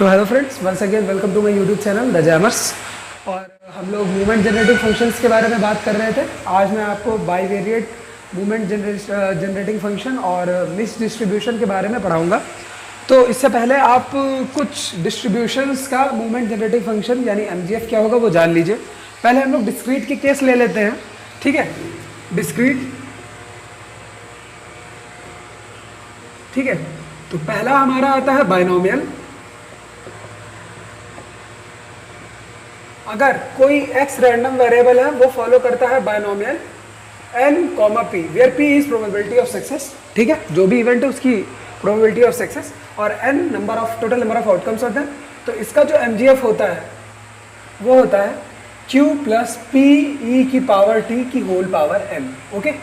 So hello friends, once again welcome to my YouTube channel the jammers. और हम लोग movement generating functions के बारे में बात कर रहे थे। आज मैं आपको बाईवेरिएट मूवमेंट जनरेटिंग फंक्शन और मिस डिस्ट्रीब्यूशन के बारे में पढ़ाऊंगा। तो इससे पहले आप कुछ डिस्ट्रीब्यूशंस का मूवमेंट जनरेटिंग फंक्शन यानी एमजीएफ क्या होगा वो जान लीजिए। पहले हम लोग डिस्क्रीट के केस ले लेते हैं, ठीक है। डिस्क्रीट, ठीक है। तो पहला हमारा आता है बाइनोमियल। अगर कोई x रैंडम वेरिएबल है वो फॉलो करता है binomial n, p where p is probability of success, ठीक है। जो भी इवेंट है उसकी प्रोबेबिलिटी ऑफ सक्सेस और n total number of outcomes होते हैं। तो इसका जो mgf होता है वो होता है q प्लस p e की पावर t की होल पावर n, ओके।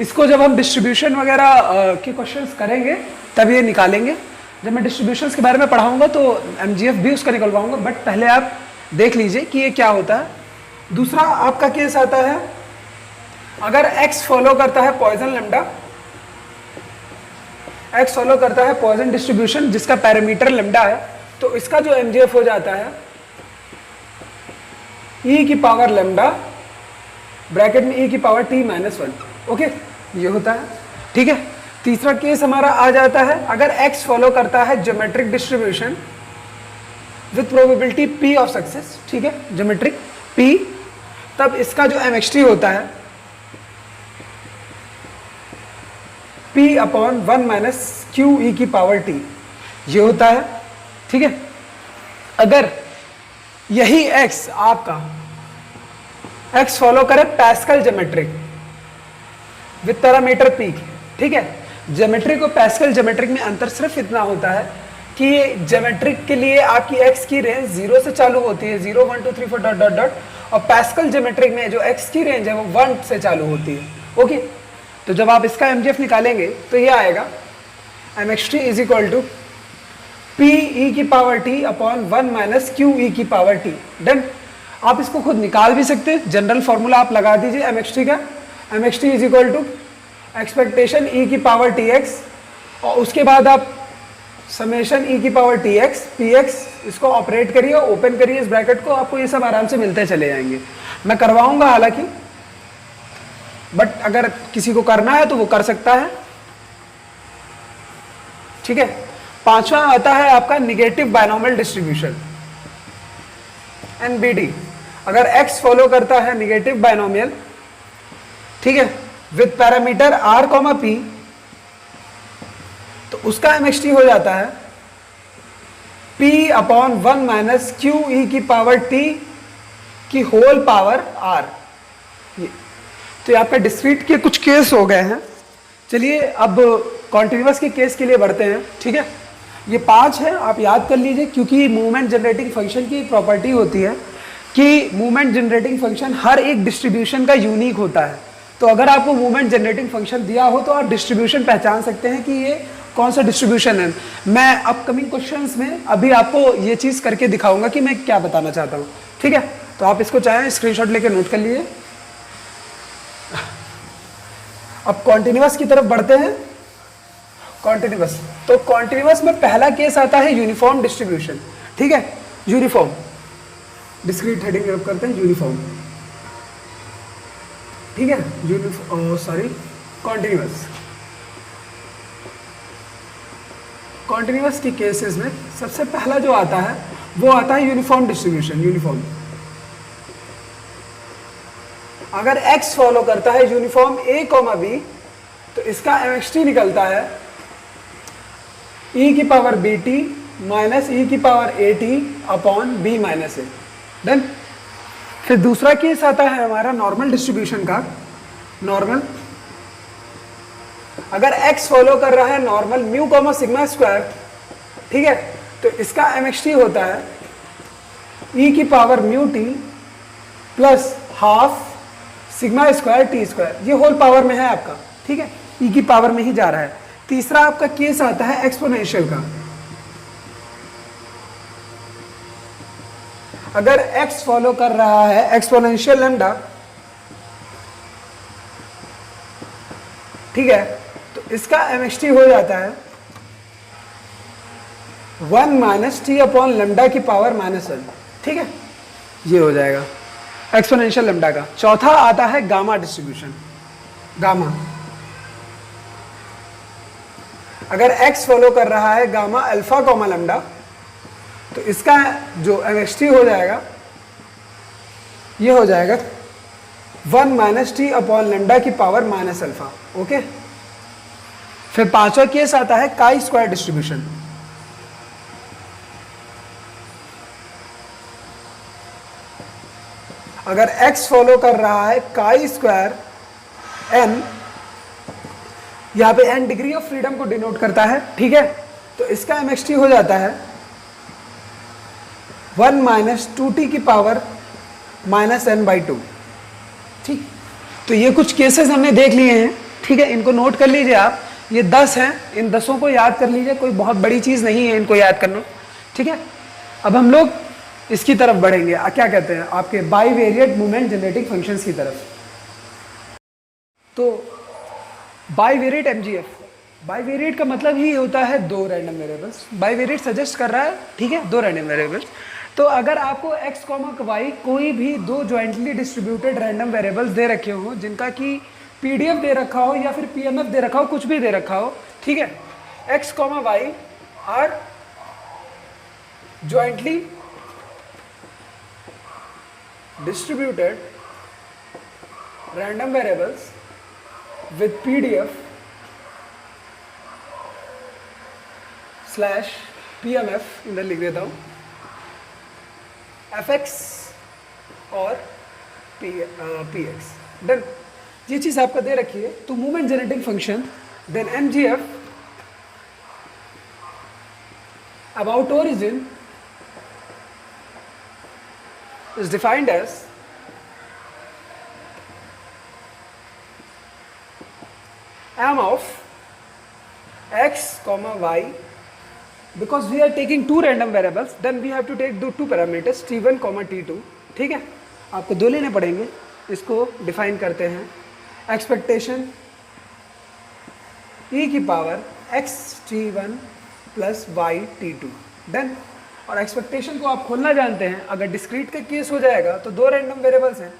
इसको जब हम डिस्ट्रीब्यूशन वगैरह के क्वेश्चंस करेंगे तब ये निकालेंगे। जब मैं डिस्ट्रीब्यूशंस के बारे में पढ़ाऊंगा तो mgf भी उसका निकलवाऊंगा, बट पहले आप देख लीजिए कि ये क्या होता है। दूसरा आपका केस आता है अगर x फॉलो करता है पॉइजन लैम्डा, x फॉलो करता है पॉइजन डिस्ट्रीब्यूशन जिसका पैरामीटर लैम्डा है, तो इसका जो mgf हो जाता है e की पावर लैम्डा ब्रैकेट में e की पावर t माइनस 1, ओके। ये होता है, ठीक है। तीसरा केस हमारा आ जाता है अगर x फॉलो करता है geometric distribution with probability p of success, ठीक है, ज्योमेट्रिक p, तब इसका जो mxt होता है p upon 1 minus q e की पावर t, ये होता है, ठीक है। अगर यही x आपका x फॉलो करे Pascal geometric with parameter p, ठीक है। ज्योमेट्रिक और पैस्कल ज्योमेट्रिक में अंतर सिर्फ इतना होता है कि ज्योमेट्रिक के लिए आपकी x की रेंज 0 से चालू होती है, 0 1 2 3 4 डॉट डॉट डॉट, और पैस्कल ज्योमेट्रिक में जो x की रेंज है वो 1 से चालू होती है, ओके। तो जब आप इसका mgf निकालेंगे तो ये आएगा mxt is equal to p e की power t upon 1 minus q e की पावर t, डन। आप इसको खुद निकाल भी सकते हैं, जनरल फॉर्मूला आप लगा दीजिए mxt का। mxt is equal to expectation e की पावर tx और उसके बाद आप समेशन e की पावर tx px, इसको ऑपरेट करिए, ओपन करिए इस ब्रैकेट को, आपको ये सब आराम से मिलते चले जाएंगे। मैं करवाऊंगा हालांकि, बट अगर किसी को करना है तो वो कर सकता है, ठीक है। पांचवा आता है आपका निगेटिव बाइनोमियल डिस्ट्रीब्यूशन NBD। अगर x फॉलो करता है निगेटिव बाइनोमियल, ठीक है, विथ पैरामीटर r, p, तो उसका mxt हो जाता है p upon 1 minus q e की पावर t की होल पावर r। ये तो ये आपका डिस्क्रीट के कुछ केस हो गए हैं। चलिए अब कॉन्टिन्यूअस के केस के लिए बढ़ते हैं, ठीक है। ये 5 है, आप याद कर लीजिए, क्योंकि मूवमेंट जनरेटिंग फंक्शन की प्रॉपर्टी होती है कि मूवमेंट जनरेटिंग फंक्शन हर एक डिस्ट्रीब्यूशन का यूनिक होता है। तो अगर आपको मूवमेंट जनरेटिंग फंक्शन दिया हो तो आप डिस्ट्रीब्यूशन पहचान सकते हैं कि ये कौन सा डिस्ट्रीब्यूशन है। मैं अपकमिंग क्वेश्चंस में अभी आपको ये चीज़ करके दिखाऊंगा कि मैं क्या बताना चाहता हूँ, ठीक है। तो आप इसको चाहें स्क्रीनशॉट लेके नोट कर लीजिए। अब कॉन्टिन्यूअस की तरफ बढ़ते हैं। कॉन्टिन्यूअस, तो कॉन्टिन्यूअस में पहला केस आता है यूनिफॉर्म डिस्ट्रीब्यूशन, ठीक है। यूनिफॉर्म, डिस्क्रीट हेडिंग रब करते हैं, यूनिफॉर्म, ठीक है। कॉन्टिन्यूअस। कॉन्टिन्यूअस की केसेस में सबसे पहला जो आता है वो आता है यूनिफॉर्म डिस्ट्रीब्यूशन। यूनिफॉर्म अगर x फॉलो करता है यूनिफॉर्म a, b, तो इसका mxt निकलता है e की पावर bt माइनस e की power at upon b minus a, done. फिर दूसरा केस आता है हमारा नॉर्मल डिस्ट्रीब्यूशन का। नॉर्मल, अगर x फॉलो कर रहा है नॉर्मल म्यू सिग्मा स्क्वायर, ठीक है, तो इसका mxt होता है e की power mu t plus half sigma square T square, ये होल पावर में है आपका, ठीक है, e की पावर में ही जा रहा है। तीसरा आपका केस आता है एक्सपोनेंशियल का। अगर x फॉलो कर रहा है एक्सपोनेंशियल लैम्डा, ठीक है, तो इसका mxt हो जाता है 1 माइनस टी अपॉन लेमडा की पावर -1, ठीक है, ये हो जाएगा एक्सपोनेंशियल लेमडा का। चौथा आता है गामा डिस्ट्रीब्यूशन। गामा, अगर x फॉलो कर रहा है गामा अल्फा कॉमा लेमडा, तो इसका जो mxt हो जाएगा ये हो जाएगा 1 माइनस टी अपॉन लेमडा की पावर -अल्फा। ओके, फिर पांचवा केस आता है काई स्क्वायर डिस्ट्रीब्यूशन। अगर x फॉलो कर रहा है काई स्क्वायर n, यहां पे n डिग्री ऑफ फ्रीडम को डिनोट करता है, ठीक है, तो इसका mxt हो जाता है 1 माइनस 2t की पावर -n/2। ठीक, तो ये कुछ केसेस हमने देख लिए हैं, ठीक है, इनको नोट कर लीजिए आप। ये 10 हैं, इन 10 को याद कर लीजिए, कोई बहुत बड़ी चीज नहीं है इनको याद करना, ठीक है। अब हम लोग इसकी तरफ बढ़ेंगे, क्या कहते हैं, आपके बाईवेरिएट मोमेंट जनरेटिंग फंक्शंस की तरफ। तो बाईवेरिएट एमजीएफ, बाईवेरिएट का मतलब ही होता है दो रैंडम वेरिएबल्स। बाईवेरिएट सजेस्ट कर रहा है, ठीक है, दो रैंडम वेरिएबल्स। तो अगर आपको x, y कोई भी दो ज्वाइंटली डिस्ट्रीब्यूटेड रैंडम वेरिएबल्स दे रखे हो, जिनका कि पीडीएफ दे रखा हो या फिर पीएमएफ दे रखा हो, कुछ भी दे रखा हो, ठीक है, x, y are jointly distributed random variables with PDF slash PMF, इधर लिख देता हूँ, fx और px, डन। ये चीज़ आपका दे रखी है, तो movement generating function then mgf about origin is defined as m of x, y, because we are taking two random variables, then we have to take the two parameters t1, t2, ठीक है, आपको दो लेने पड़ेंगे। इसको define करते हैं, expectation e की power x t1 plus y t2, done. और एक्सपेक्टेशन को आप खोलना जानते हैं, अगर डिस्क्रीट का केस हो जाएगा तो दो रैंडम वेरिएबल्स हैं,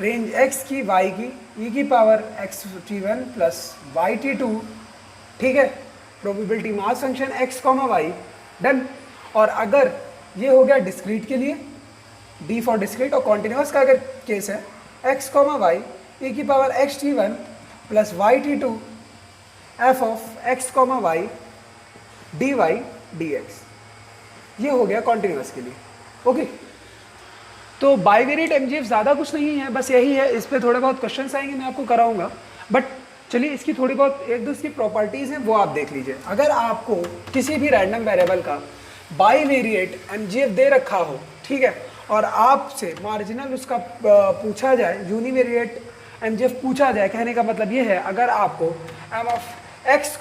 रेंज x की y की e की power x t1 plus y t2, ठीक है, probability mass function x, y, done. और अगर ये हो गया डिस्क्रीट के लिए, d फॉर डिस्क्रीट, और कॉन्टिन्यूस का अगर केस है x, y e की power x t1 plus y t2 f of x, y dy dx, ये हो गया कॉन्टिन्यूस के लिए। ओके, तो बाईवेरिएट एमजीएफ ज़्यादा कुछ नहीं है, बस यही है। इस पे थोड़े बहुत क्वेश्चंस आएंगे, मैं आपको कराऊंगा, बट चलिए इसकी थोड़ी बहुत एक दो इसकी प्रॉपर्टीज़ हैं वो आप देख लीजिए। अगर आपको किसी भी रैंडम वेरिएबल का बाईवेरिएट एमजीएफ दे रखा हो, ठीक है, और आपसे मार्जिनल उसका पूछा जाए, यूनिवेरिएट एमजीएफ पूछा जाए, कहने का मतलब ये है, अगर आपको M of x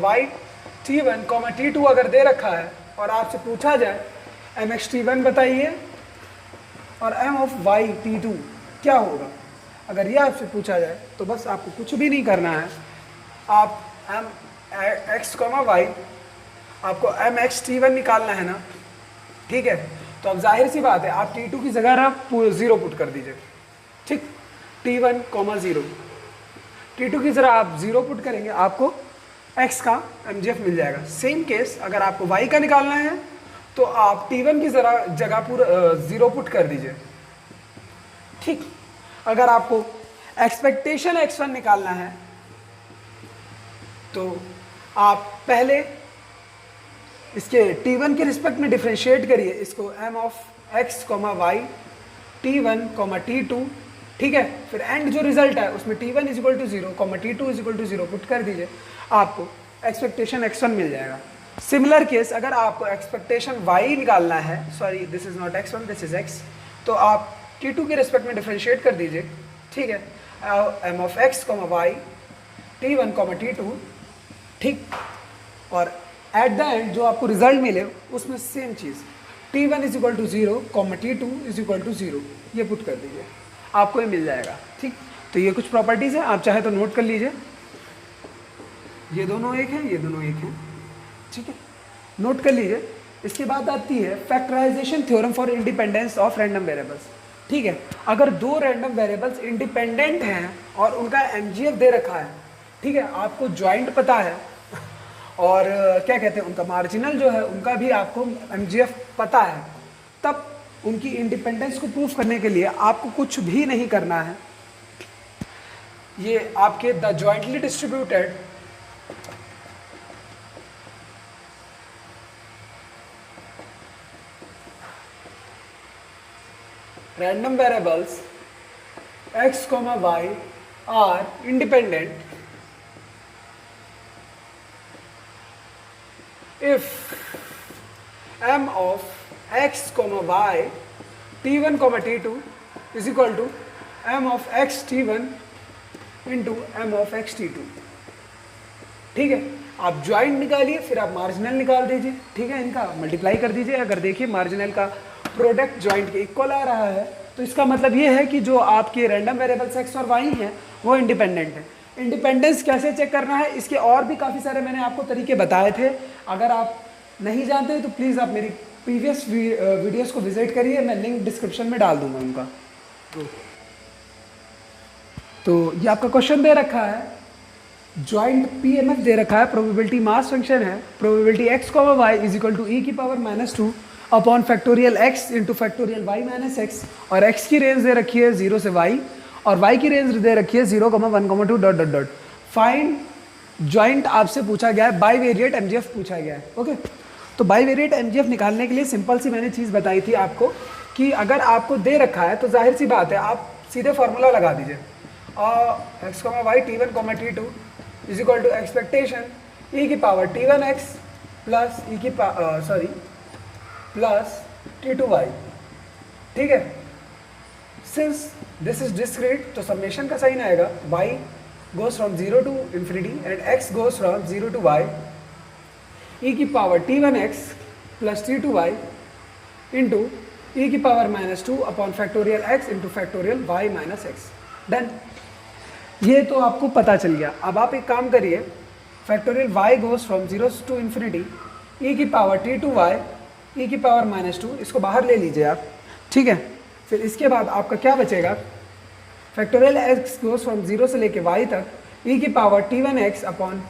y t1, t2 अगर दे रखा है और आपसे पूछा जाए एम एक्स t1 बताइए और एम ऑफ y t2 क्या होगा, अगर ये आपसे पूछा जाए तो बस आपको कुछ भी नहीं करना है, आप एम एक्स y आपको एम एक्स t1 निकालना है ना, ठीक है, तो अब जाहिर सी बात है आप t2 की जगह आप 0 पुट कर दीजिए, ठीक, t1, 0, t2 की जगह आप 0 पुट करेंगे, आपको x का mgf मिल जाएगा। सेम केस अगर आपको y का निकालना है तो आप t1 की जगह पूरा 0 पुट कर दीजिए, ठीक। अगर आपको एक्सपेक्टेशन x1 निकालना है तो आप पहले इसके t1 के रिस्पेक्ट में डिफरेंशिएट करिए, इसको m of x, y t1, t2, ठीक है, फिर एंड जो रिजल्ट है उसमें t1 is equal to 0, t2 is equal to 0 put कर दीजिए, आपको एक्सपेक्टेशन x1 मिल जाएगा। सिमिलर केस अगर आपको एक्सपेक्टेशन y निकालना है, sorry this is not x1 this is x, तो आप t2 के रिस्पेक्ट में डिफरेंशिएट कर दीजिए, ठीक है, m of x, y t1, t2, ठीक, और एट द एंड जो आपको रिजल्ट मिले उसमें सेम चीज़ t1 is equal to 0, t2 is equal to 0, ये पुट कर दीजिए, आपको ये मिल जाएगा, ठीक। तो ये कुछ प्रॉपर्टीज़ हैं, आप चाहे तो नोट कर लीजिए। ये दोनों एक हैं, ये दोनों एक हैं, ठीक है, नोट कर लीजिए। इसके बाद आती है factorization theorem for independence of random variables. ठीक है, अगर दो रैंडम वेरिएबल्स इंडिपेंडेंट हैं और उनका एमजीएफ दे रखा है, ठीक है, आपको ज्वाइंट पता है और क्या कहते हैं उनका मार्जिनल जो है उनका भी आपको एमजीएफ पता है, तब उनकी इंडिपेंडेंस को प्रूफ करने के लिए आपको कुछ भी नहीं करना है। ये आपके the jointly distributed random variables x, y are independent if m of x, y t1, t2 is equal to m of x t1 into m of x t2। ठीक है, आप ज्वाइंट निकालिए, फिर आप मार्जिनल निकाल दीजिए, ठीक है, इनका मल्टीप्लाई कर दीजिए। अगर देखिए मार्जिनल का प्रोडक्ट ज्वाइंट के इक्वल आ रहा है तो इसका मतलब ये है कि जो आपके रैंडम वेरिएबल्स एक्स और वाई हैं वो इंडिपेंडेंट है। इंडिपेंडेंस कैसे चेक करना है, इसके और भी काफ़ी सारे मैंने आपको तरीके बताए थे। अगर आप नहीं जानते तो प्लीज़ आप मेरी प्रीवियस वीडियोस को विजिट करिए, मैं लिंक डिस्क्रिप्शन में डाल दूंगा उनका। तो ये आपका क्वेश्चन दे रखा है, ज्वाइंट पीएमएफ दे रखा है, प्रोबेबिलिटी मास फंक्शन है, probability X Y is equal to E की power -2 upon factorial x into factorial y minus X, और x की रेंज दे रखी है 0 से y और y की रेंज दे रखी है 0, 1, 2 dot dot dot. Find joint आपसे पूछा गया है, बाईवेरिएट एमजीएफ पूछा गया है। ओके, तो बाईवेरिएट एमजीएफ निकालने के लिए सिंपल सी मैंने चीज़ बताई थी आपको कि अगर आपको दे रखा है तो जाहिर सी बात है आप सीधे फार्मूला लगा दीजिए, x, y t1, t2 is equal to expectation e की power t1x plus plus t2y। ठीक है, सिंस दिस इज डिस्क्रीट तो समेशन का साइन आएगा y goes from 0 to infinity and x goes from 0 to y e की power t1x plus t2y into e की power -2 upon factorial x into factorial y minus x. Done, ये तो आपको पता चल गया। अब आप एक काम करिए, factorial y goes from 0 to infinity e की पावर t2y e की पावर -2, इसको बाहर ले लीजिए आप। ठीक है, फिर इसके बाद आपका क्या बचेगा, फैक्टोरियल x गोज फ्रॉम 0 से लेके y तक e की power t1x upon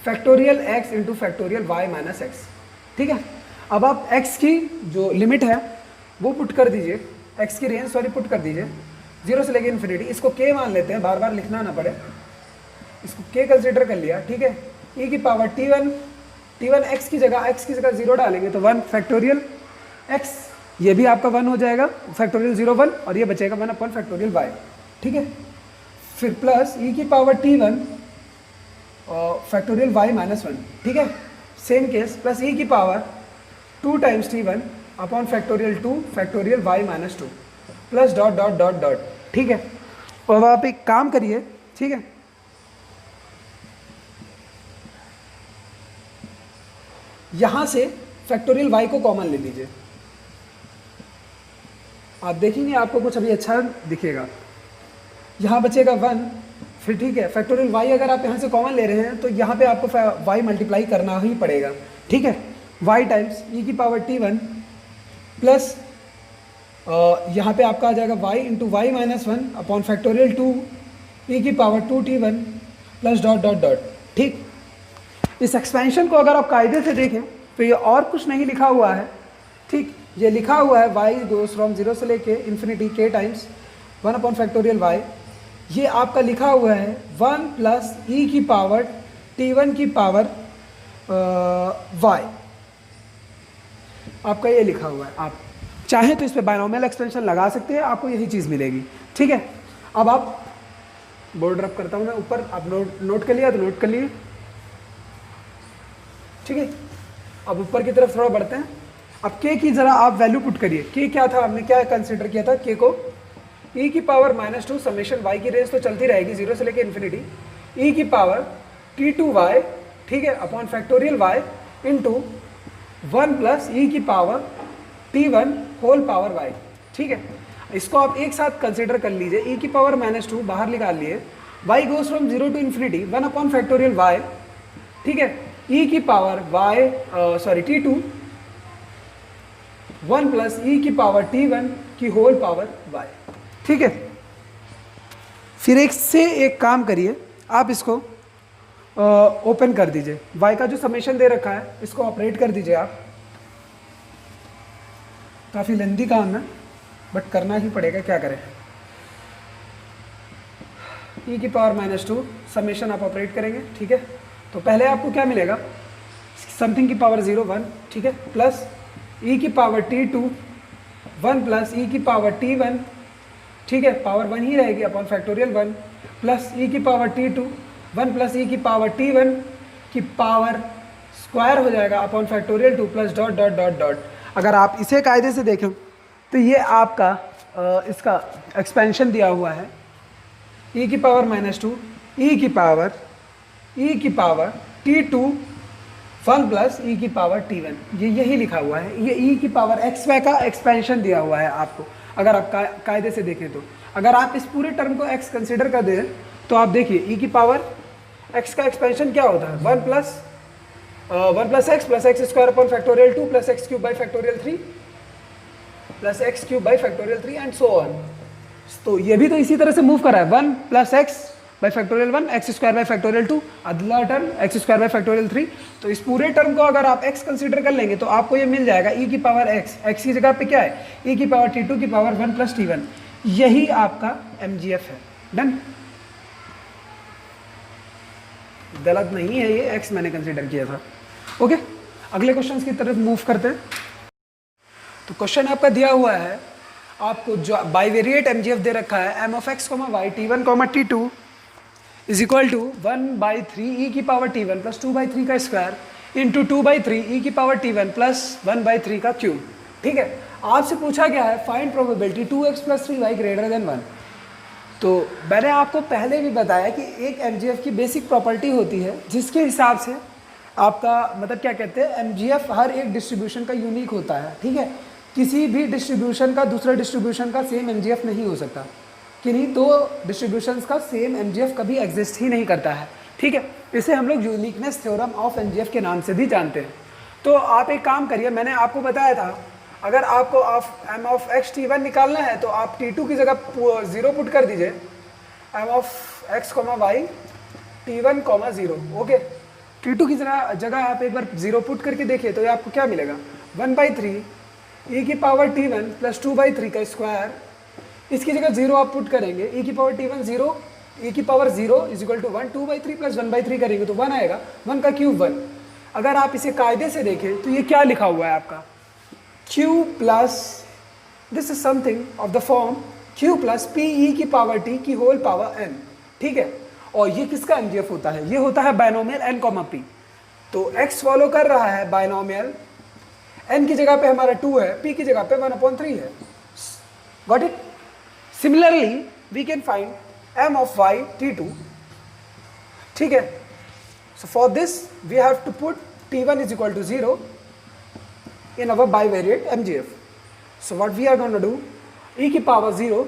factorial x into factorial y minus x. ठीक है, अब आप x की जो लिमिट है वो पुट कर दीजिए, x की रेंज पुट कर दीजिए 0 से लेके इन्फिनिटी, इसको k मान लेते हैं, बार बार लिखना ना पड़े, इसको k कंसिडर कर लिया। ठीक है, e की पावर t1 x की जगह 0 डालेंगे तो 1 फैक्टोरियल x, ये भी आपका 1 हो जाएगा, फैक्टोरियल 0 1, और ये बचेगा 1 अपॉन फैक्टोरियल y। ठीक है, फिर प्लस e की power t1 factorial y minus 1। ठीक है, सेम केस प्लस e की power 2 times t1 upon factorial 2 factorial y minus 2 plus dot dot dot dot. ठीक है, अब आप एक काम करिए, ठीक है, यहां से फैक्टोरियल y को कॉमन ले लीजिए, आप देखेंगे आपको कुछ अभी अच्छा दिखेगा, यहाँ बचेगा 1। फिर ठीक है, फैक्टोरियल y अगर आप यहाँ से कॉमन ले रहे हैं तो यहाँ पे आपको y मल्टीप्लाई करना ही पड़ेगा। ठीक है, y टाइम्स e की पावर t1 प्लस यहाँ पे आपका आ जाएगा y into y minus 1 upon factorial 2 e की power 2t1 plus dot dot dot. ठीक, इस एक्सपेंशन को अगर आप कायदे से देखें तो ये और कुछ नहीं लिखा हुआ है। ठीक, ये लिखा हुआ है y गोज फ्रॉम 0 से लेके infinity k times 1 upon factorial y, ये आपका लिखा हुआ है 1 प्लस e की पावर t1 की पावर y, आपका ये लिखा हुआ है। आप चाहें तो इस पर बायनोमियल एक्सपेंशन लगा सकते हैं, आपको यही चीज़ मिलेगी। ठीक है, अब आप बोर्ड रब करता हूँ मैं ऊपर, आप नोट कर लिया तो नोट कर लिए। ठीक है, अब ऊपर की तरफ थोड़ा बढ़ते हैं। अब k की ज़रा आप वैल्यू पुट करिए, k क्या था, हमने क्या कंसिडर किया था, k को e की पावर -2 समेशन y की रेंज तो चलती रहेगी 0 से लेके इन्फिनिटी e की पावर t2y, ठीक है, upon factorial y into 1 plus e की power t1 whole power y। ठीक है, इसको आप एक साथ कंसिडर कर लीजिए, e की पावर -2 बाहर निकाल लिए, y goes from 0 to infinity 1 upon factorial y ठीक है, e की पावर t2 1 प्लस e की पावर t1 की होल पावर y। ठीक है, फिर एक काम करिए, आप इसको ओपन कर दीजिए, y का जो समेशन दे रखा है इसको ऑपरेट कर दीजिए आप। काफ़ी लेंदी काम है बट करना ही पड़ेगा, क्या करें। e की पावर -2 समेशन आप ऑपरेट करेंगे। ठीक है, तो पहले आपको क्या मिलेगा, समथिंग की पावर 0 1, ठीक है, प्लस e की पावर t2 1 प्लस e की पावर t1, ठीक है, पावर 1 ही रहेगी अपॉन फैक्टोरियल 1, प्लस e की पावर t2 1 प्लस e की पावर t1 की पावर स्क्वायर हो जाएगा upon factorial 2 plus dot dot dot dot. अगर आप इसे कायदे से देखें तो ये आपका इसका एक्सपेंशन दिया हुआ है, e की पावर -2 e की पावर t2 1 प्लस e की पावर t1, ये यही लिखा हुआ है। ये e की पावर xy का एक्सपेंशन दिया हुआ है आपको, अगर आप कायदे से देखें तो। अगर आप इस पूरे टर्म को x कंसिडर कर दें तो आप देखिए e की पावर x का एक्सपेंशन क्या होता है, 1 plus x plus x square upon factorial 2 plus x cube by factorial 3 plus x cube by factorial 3 and so on. तो ये भी तो इसी तरह से मूव कर रहा है, 1 plus x by factorial 1 x square by factorial 2, अगला term x square by factorial 3। तो इस पूरे टर्म को अगर आप x कंसीडर कर लेंगे तो आपको ये मिल जाएगा e की पावर x की जगह पे क्या है, e की पावर t2 की पावर 1 प्लस t1, यही आपका mgf है। डन, गलत नहीं है, ये x मैंने कंसीडर किया था। ओके, अगले क्वेश्चन की तरफ मूव करते हैं। तो क्वेश्चन आपका दिया हुआ है, आपको जो बाइवेरिएट mgf दे रखा है, m of x y t1 t2 is equal to 1/3 e की पावर t1 प्लस 2/3 का स्क्वायर इंटू 2/3 e की पावर t1 प्लस 1/3 का क्यूब। ठीक है, आपसे पूछा गया है find probability 2x plus 3y greater than 1। तो मैंने आपको पहले भी बताया कि एक mgf की बेसिक प्रॉपर्टी होती है जिसके हिसाब से आपका मतलब क्या कहते हैं, mgf हर एक डिस्ट्रीब्यूशन का यूनिक होता है। ठीक है, किसी भी डिस्ट्रीब्यूशन का दूसरा डिस्ट्रीब्यूशन का सेम mgf नहीं हो सकता, किन्हीं दो डिस्ट्रीब्यूशंस का सेम mgf कभी एग्जिस्ट ही नहीं करता है। ठीक है, इसे हम लोग यूनिकनेस थ्योरम ऑफ mgf के नाम से भी जानते हैं। तो आप एक काम करिए, मैंने आपको बताया था अगर आपको m ऑफ x t1 निकालना है तो आप t2 की जगह 0 पुट कर दीजिए, m of x y t1 0। Okay, t2 की जगह आप एक बार 0 पुट करके देखिए तो ये आपको क्या मिलेगा, 1/3 e की पावर t1 प्लस 2/3 का स्क्वायर, इसकी जगह 0 आप पुट करेंगे, e की पावर t1 0, e की power 0 is equal to 1, 2/3 plus 1/3 करेंगे तो 1 आएगा, 1 का क्यूब 1। अगर आप इसे कायदे से देखें तो ये क्या लिखा हुआ है आपका, q plus this is something of the form q plus p e की पावर t की होल पावर n। ठीक है, और ये किसका mgf होता है, ये होता है बायनोमियल n, p। तो x फॉलो कर रहा है बायनोमियल, n की जगह पे हमारा 2 है, p की जगह पे 1/3 है। Got it? Similarly, we can find m of y t2. ठीक है, so for this we have to put t1 is equal to 0 in our bivariate mgf. So what we are going to do, e की power 0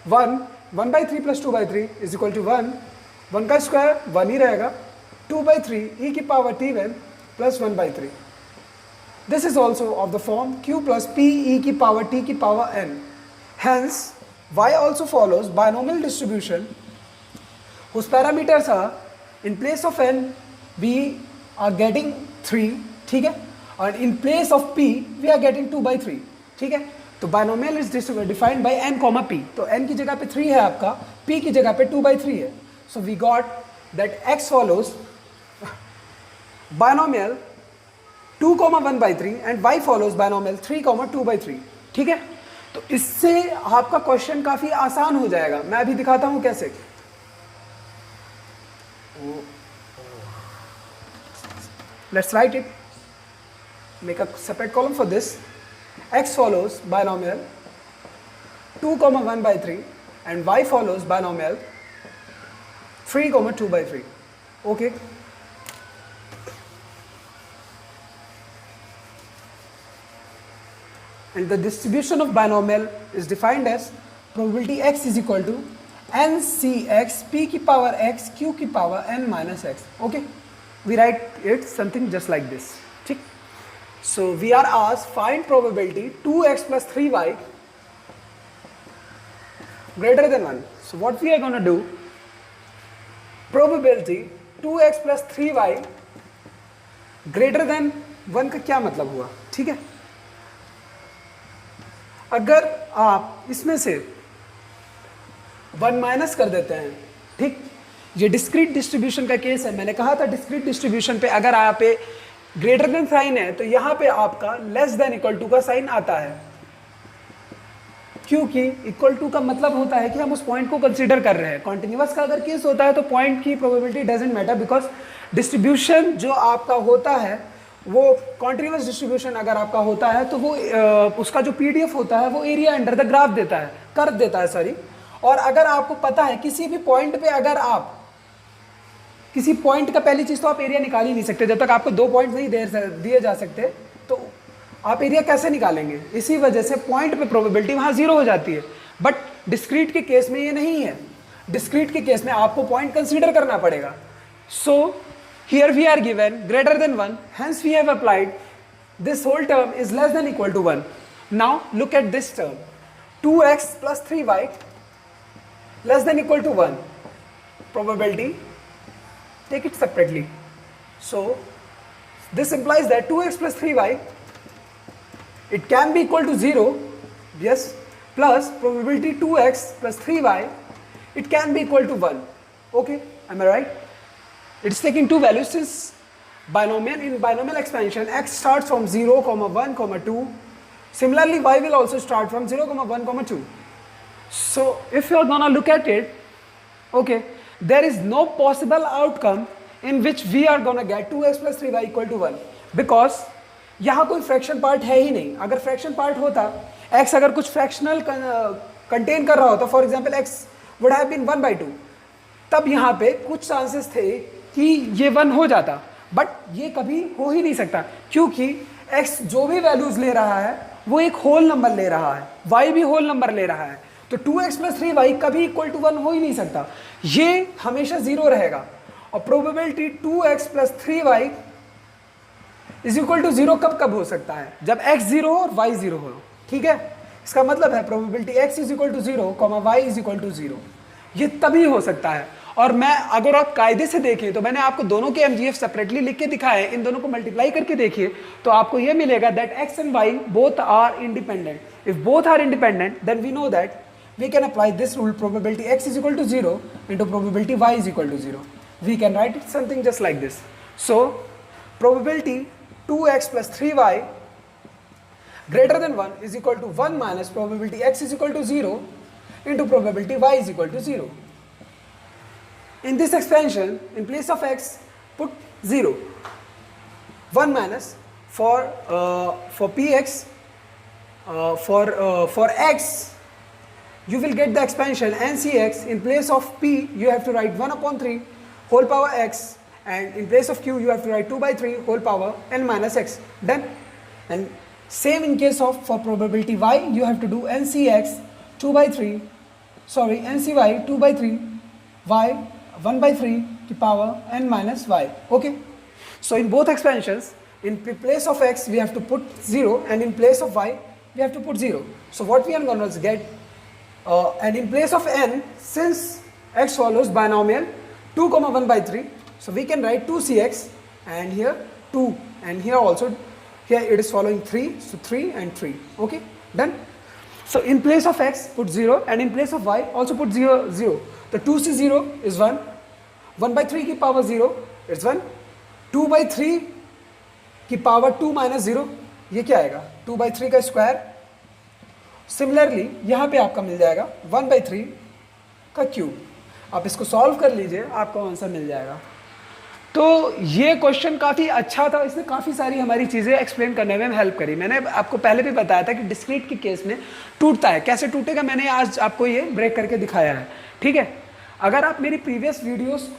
1 1/3 plus 2/3 is equal to 1, 1 का square 1 ही रहेगा, 2/3 e की power t1 plus 1/3. This is also of the form q plus p e की power t की power n. Hence y also follows binomial distribution whose parameters are, in place of n we are getting 3, ठीक है, और in place of p we are getting 2/3। ठीक है, तो binomial is defined by n, p। तो n की जगह पे 3 है आपका, p की जगह पे 2/3 है। So we got that x follows binomial 2, 1/3 and y follows binomial 3, 2/3। ठीक है, तो इससे आपका क्वेश्चन काफी आसान हो जाएगा। मैं अभी दिखाता हूं कैसे। Let's write it, make a separate column for this. x follows binomial 2, 1/3 and y follows binomial 3, 2/3। okay, and the distribution of binomial is defined as probability x is equal to ncx p की power x q की power n minus x। Okay, we write it something just like this. ठीक. So we are asked find probability 2x plus 3y greater than 1. So what we are going to do, probability 2x plus 3y greater than 1 का क्या मतलब हुआ? ठीक है, अगर आप इसमें से 1 माइनस कर देते हैं, ठीक, ये डिस्क्रीट डिस्ट्रीब्यूशन का केस है। मैंने कहा था डिस्क्रीट डिस्ट्रीब्यूशन पे अगर आप पे ग्रेटर देन साइन है तो यहां पे आपका लेस देन इक्वल टू का साइन आता है, क्योंकि इक्वल टू का मतलब होता है कि हम उस पॉइंट को कंसीडर कर रहे हैं। कॉन्टिन्यूअस का अगर केस होता है तो पॉइंट की probability doesn't matter, because distribution जो आपका होता है वो कॉन्टिन्यूअस डिस्ट्रीब्यूशन अगर आपका होता है तो वो उसका जो पीडीएफ होता है वो एरिया अंडर द ग्राफ देता है, कर देता है, सॉरी। और अगर आपको पता है किसी भी पॉइंट पे अगर आप किसी पॉइंट का, पहली चीज तो आप एरिया निकाल ही नहीं सकते जब तक आपको 2 पॉइंट नहीं दिए जा सकते, तो आप एरिया कैसे निकालेंगे? इसी वजह से पॉइंट पे प्रोबेबिलिटी वहां 0 हो जाती है। बट डिस्क्रीट के केस में ये नहीं है। डिस्क्रीट के केस में आपको पॉइंट कंसीडर करना पड़ेगा। So here we are given greater than 1, hence we have applied this whole term is less than equal to 1। Now look at this term 2x plus 3y less than equal to 1. Probability, take it separately. So this implies that 2x plus 3y, it can be equal to 0, yes, plus probability 2x plus 3y, it can be equal to 1. Okay, am I right? It's taking two values since binomial, in binomial expansion x starts from 0, 1, 2. Similarly y will also start from 0, 1, 2. So if you are gonna look at it, okay, there is no possible outcome in which we are gonna get 2x plus 3y equal to 1, because यहाँ कोई fraction part है ही नहीं। अगर fraction part होता, x अगर कुछ fractional contain कर रहा होता, for example x would have been 1/2, तब यहाँ पे कुछ चांसेस थे कि ये 1 हो जाता, बट ये कभी हो ही नहीं सकता, क्योंकि x जो भी वैल्यूज ले रहा है वो एक होल नंबर ले रहा है, y भी होल नंबर ले रहा है, तो 2x plus 3y कभी इक्वल टू 1 हो ही नहीं सकता, ये हमेशा 0 रहेगा। और probability 2x plus 3y is equal to 0 कब हो सकता है? जब x 0 हो और y 0 हो, ठीक है। इसका मतलब है probability x is equal to 0, y is equal to 0, ये तभी हो सकता है। और मैं, अगर आप कायदे से देखें तो मैंने आपको दोनों के MGF सेपरेटली लिख के दिखाए, इन दोनों को मल्टीप्लाई करके देखिए तो आपको ये मिलेगा that x and y both are independent. If both are independent then we know that we can apply this rule, probability x is equal to 0 into probability y is equal to 0. We can write it something just like this. So probability 2x plus 3y greater than 1 is equal to 1 minus probability x is equal to 0 into probability y is equal to 0. In this expansion, in place of x, put 0. 1 minus for px, for x, you will get the expansion ncx. In place of p you have to write 1/3 whole power x, and in place of q you have to write 2/3 whole power n minus x. Done. And same in case of, for probability y you have to do ncx 2/3, sorry, ncy 2/3 y 1/3 की power n minus y. Okay, so in both expansions, in place of x we have to put 0 and in place of y we have to put 0. So what we are going to get, and in place of n, since x follows binomial 2, 1/3, so we can write 2cx, and here 2, and here also, here it is following 3, so 3 and 3. Okay, done. So in place of x put 0 and in place of y also put 0, 0. The 2 से 0 is 1, 1/3 की power 0 is 1, 2/3 की power 2 minus 0, ये क्या आएगा? 2/3 का square. Similarly यहाँ पे आपका मिल जाएगा 1/3 का क्यूब। आप इसको सॉल्व कर लीजिए, आपको आंसर मिल जाएगा। तो ये क्वेश्चन काफ़ी अच्छा था, इसने काफ़ी सारी हमारी चीज़ें एक्सप्लेन करने में हेल्प करी। मैंने आपको पहले भी बताया था कि डिस्क्रीट के केस में टूटता है, कैसे टूटेगा मैंने आज आपको ये ब्रेक करके दिखाया है, ठीक है। अगर आप मेरी प्रीवियस वीडियोस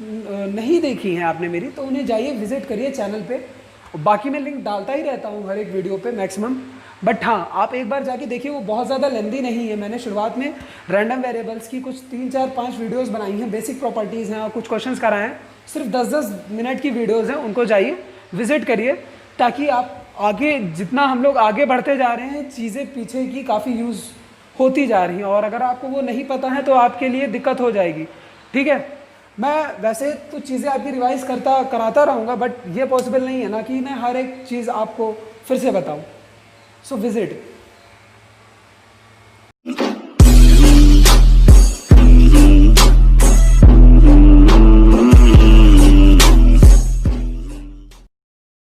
नहीं देखी हैं आपने मेरी, तो उन्हें जाइए विजिट करिए चैनल पे, बाकी मैं लिंक डालता ही रहता हूँ हर एक वीडियो पे मैक्सिमम। बट हाँ, आप एक बार जाके देखिए, वो बहुत ज़्यादा लेंदी नहीं है। मैंने शुरुआत में रैंडम वेरिएबल्स की कुछ 3, 4, 5 वीडियोस बनाई हैं, बेसिक प्रॉपर्टीज़ हैं और कुछ क्वेश्चंस कराए हैं। सिर्फ 10-10 मिनट की वीडियोज़ हैं, उनको जाइए विज़िट करिए, ताकि आप आगे जितना हम लोग आगे बढ़ते जा रहे हैं चीज़ें पीछे की काफ़ी यूज़ होती जा रही हैं, और अगर आपको वो नहीं पता है तो आपके लिए दिक्कत हो जाएगी। ठीक है, मैं वैसे तो चीज़ें आपकी रिवाइज़ कराता रहूँगा, बट ये पॉसिबल नहीं है ना कि मैं हर एक चीज़ आपको फिर से बताऊँ। सो विज़िट